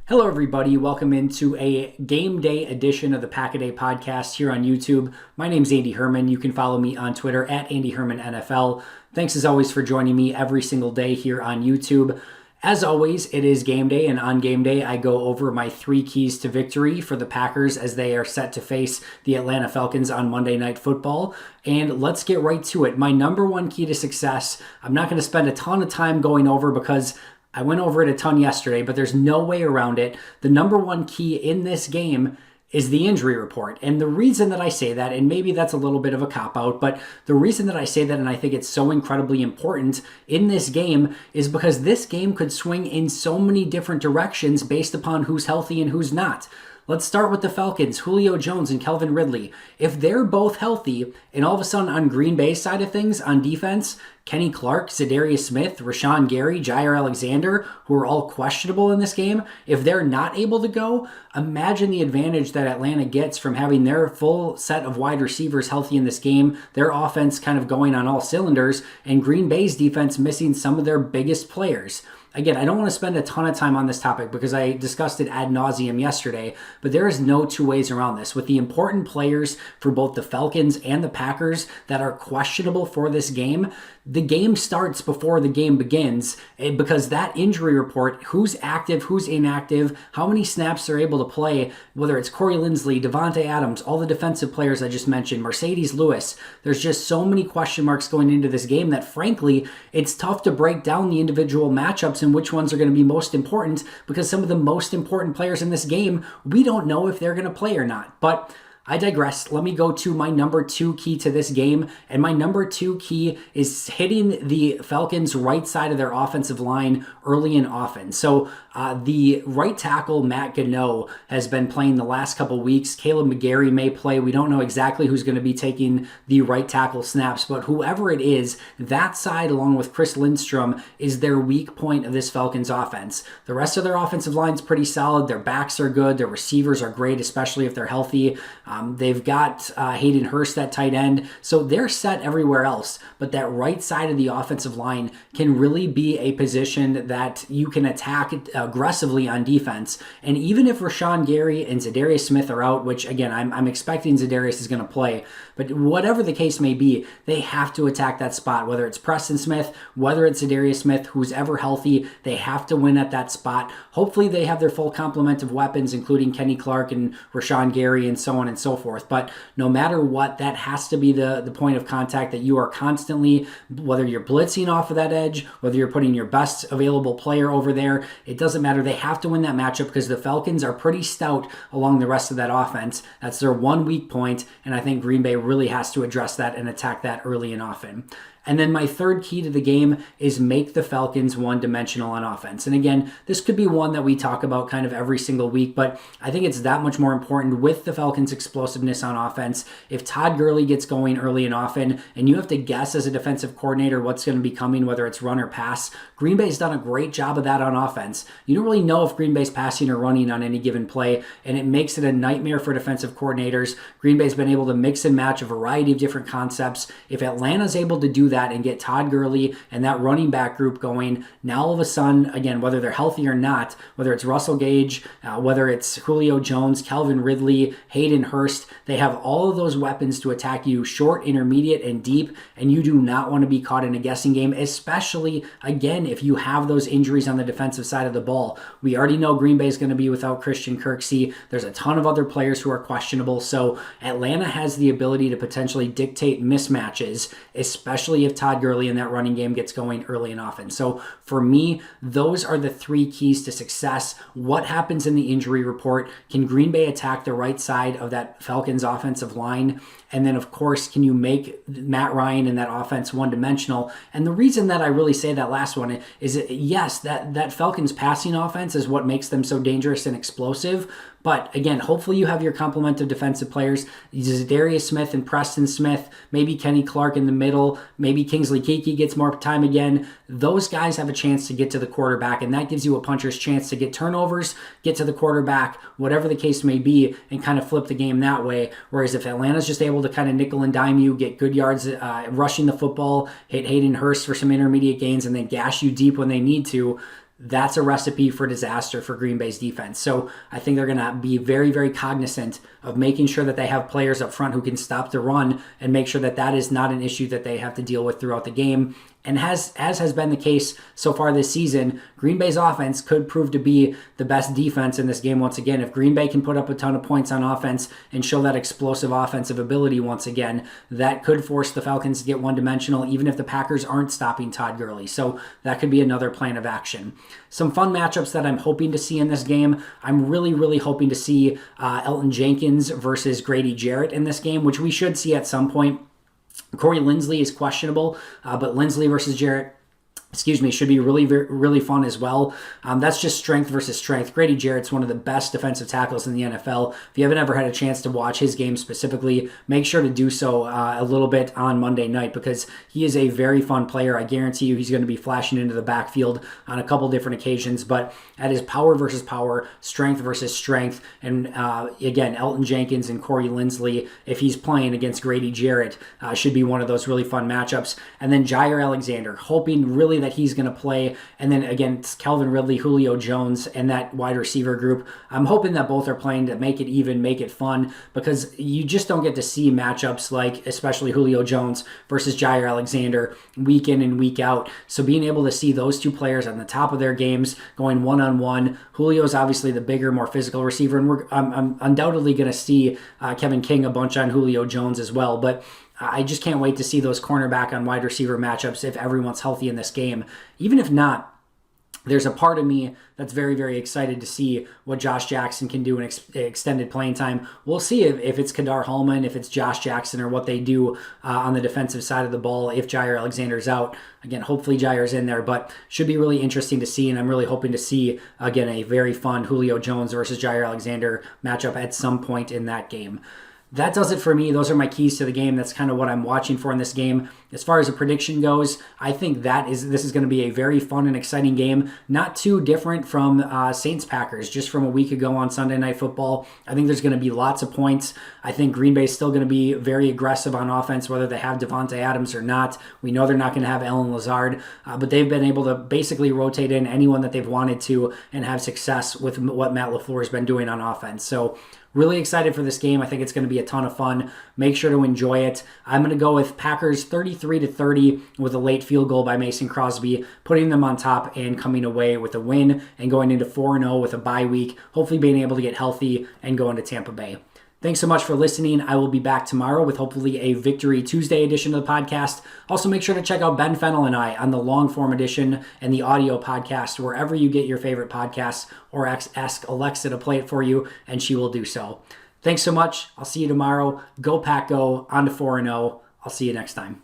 Hello, everybody. Welcome into a game day edition of the Pack-A-Day podcast here on YouTube. My name's Andy Herman. You can follow me on Twitter at AndyHermanNFL. Thanks as always for joining me every single day here on YouTube. As always, it is game day, and on game day, I go over my 3 keys to victory for the Packers as they are set to face the Atlanta Falcons on Monday Night Football. And let's get right to it. My number 1 key to success, I'm not going to spend a ton of time going over because I went over it a ton yesterday, but there's no way around it. The number 1 key in this game is the injury report. And the reason that I say that, and maybe that's a little bit of a cop-out, but the reason that I say that, and I think it's so incredibly important in this game, is because this game could swing in so many different directions based upon who's healthy and who's not. Let's start with the Falcons, Julio Jones and Kelvin Ridley. If they're both healthy, and all of a sudden on Green Bay's side of things, on defense, Kenny Clark, Zadarius Smith, Rashawn Gary, Jair Alexander, who are all questionable in this game, if they're not able to go, imagine the advantage that Atlanta gets from having their full set of wide receivers healthy in this game, their offense kind of going on all cylinders, and Green Bay's defense missing some of their biggest players. Again, I don't want to spend a ton of time on this topic because I discussed it ad nauseum yesterday, but there is no two ways around this. With the important players for both the Falcons and the Packers that are questionable for this game, the game starts before the game begins because that injury report, who's active, who's inactive, how many snaps they're able to play, whether it's Corey Linsley, Devontae Adams, all the defensive players I just mentioned, Mercedes Lewis, there's just so many question marks going into this game that frankly, it's tough to break down the individual matchups and which ones are going to be most important because some of the most important players in this game, we don't know if they're going to play or not. But I digress. Let me go to my number 2 key to this game. And my number 2 key is hitting the Falcons' right side of their offensive line early and often. So the right tackle, Matt Gano, has been playing the last couple weeks. Caleb McGarry may play. We don't know exactly who's going to be taking the right tackle snaps, but whoever it is, that side, along with Chris Lindstrom, is their weak point of this Falcons offense. The rest of their offensive line is pretty solid. Their backs are good. Their receivers are great, especially if they're healthy. They've got Hayden Hurst at tight end, so they're set everywhere else. But that right side of the offensive line can really be a position that you can attack aggressively on defense. And even if Rashawn Gary and Zadarius Smith are out, which again, I'm expecting Zadarius is going to play, but whatever the case may be, they have to attack that spot, whether it's Preston Smith, whether it's Zadarius Smith, who's ever healthy, they have to win at that spot. Hopefully they have their full complement of weapons, including Kenny Clark and Rashawn Gary and so on and so forth. But no matter what, that has to be the point of contact that you are constantly, whether you're blitzing off of that edge, whether you're putting your best available player over there, it doesn't matter. They have to win that matchup because the Falcons are pretty stout along the rest of that offense. That's their one weak point, and I think Green Bay really has to address that and attack that early and often. And then my third key to the game is make the Falcons one-dimensional on offense. And again, this could be one that we talk about kind of every single week, but I think it's that much more important with the Falcons' explosiveness on offense. If Todd Gurley gets going early and often, and you have to guess as a defensive coordinator what's going to be coming, whether it's run or pass, Green Bay's done a great job of that on offense. You don't really know if Green Bay's passing or running on any given play, and it makes it a nightmare for defensive coordinators. Green Bay's been able to mix and match a variety of different concepts. If Atlanta's able to do that and get Todd Gurley and that running back group going, now all of a sudden, again, whether they're healthy or not, whether it's Russell Gage, whether it's Julio Jones, Kelvin Ridley, Hayden Hurst, they have all of those weapons to attack you short, intermediate, and deep, and you do not want to be caught in a guessing game, especially, again, if you have those injuries on the defensive side of the ball. We already know Green Bay is going to be without Christian Kirksey. There's a ton of other players who are questionable, so Atlanta has the ability to potentially dictate mismatches, especially if Todd Gurley in that running game gets going early and often. So for me, those are the 3 keys to success. What happens in the injury report? Can Green Bay attack the right side of that Falcons offensive line? And then, of course, can you make Matt Ryan and that offense one-dimensional? And the reason that I really say that last one is, yes, that Falcons passing offense is what makes them so dangerous and explosive. But again, hopefully you have your complement of defensive players, Zadarius Smith and Preston Smith, maybe Kenny Clark in the middle, maybe Kingsley Keke gets more time again. Those guys have a chance to get to the quarterback, and that gives you a puncher's chance to get turnovers, get to the quarterback, whatever the case may be, and kind of flip the game that way. Whereas if Atlanta's just able to kind of nickel and dime you, get good yards rushing the football, hit Hayden Hurst for some intermediate gains, and then gash you deep when they need to, that's a recipe for disaster for Green Bay's defense. So I think they're going to be very, very cognizant of making sure that they have players up front who can stop the run and make sure that that is not an issue that they have to deal with throughout the game. And as has been the case so far this season, Green Bay's offense could prove to be the best defense in this game once again. If Green Bay can put up a ton of points on offense and show that explosive offensive ability once again, that could force the Falcons to get one-dimensional, even if the Packers aren't stopping Todd Gurley. So that could be another plan of action. Some fun matchups that I'm hoping to see in this game. I'm really, really hoping to see Elton Jenkins versus Grady Jarrett in this game, which we should see at some point. Corey Linsley is questionable, but Linsley versus Jarrett, should be really, really fun as well. That's just strength versus strength. Grady Jarrett's one of the best defensive tackles in the NFL. If you haven't ever had a chance to watch his game specifically, make sure to do so a little bit on Monday night, because he is a very fun player. I guarantee you he's going to be flashing into the backfield on a couple different occasions, but at his power versus power, strength versus strength, and again, Elton Jenkins and Corey Linsley, if he's playing against Grady Jarrett, should be one of those really fun matchups. And then Jair Alexander, hoping really that he's going to play. And then again, it's Kelvin, Ridley, Julio Jones, and that wide receiver group. I'm hoping that both are playing to make it even, make it fun, because you just don't get to see matchups like especially Julio Jones versus Jair Alexander week in and week out. So being able to see those two players on the top of their games going one-on-one. Julio's obviously the bigger, more physical receiver, and I'm undoubtedly going to see Kevin King a bunch on Julio Jones as well. But I just can't wait to see those cornerback on wide receiver matchups if everyone's healthy in this game. Even if not, there's a part of me that's very, very excited to see what Josh Jackson can do in extended playing time. We'll see if it's Kadar Hallman, if it's Josh Jackson, or what they do on the defensive side of the ball if Jair Alexander's out. Again, hopefully Jair's in there, but should be really interesting to see, and I'm really hoping to see, again, a very fun Julio Jones versus Jair Alexander matchup at some point in that game. That does it for me. Those are my keys to the game. That's kind of what I'm watching for in this game. As far as a prediction goes, I think this is going to be a very fun and exciting game. Not too different from Saints-Packers, just from a week ago on Sunday Night Football. I think there's going to be lots of points. I think Green Bay is still going to be very aggressive on offense, whether they have Devontae Adams or not. We know they're not going to have Allen Lazard, but they've been able to basically rotate in anyone that they've wanted to and have success with what Matt LaFleur has been doing on offense. So really excited for this game. I think it's going to be a ton of fun. Make sure to enjoy it. I'm going to go with Packers 33-30 with a late field goal by Mason Crosby, putting them on top and coming away with a win and going into 4-0 with a bye week, hopefully being able to get healthy and go into Tampa Bay. Thanks so much for listening. I will be back tomorrow with hopefully a Victory Tuesday edition of the podcast. Also, make sure to check out Ben Fennell and I on the long form edition and the audio podcast, wherever you get your favorite podcasts, or ask Alexa to play it for you, and she will do so. Thanks so much. I'll see you tomorrow. Go Pack Go. On to 4-0. I'll see you next time.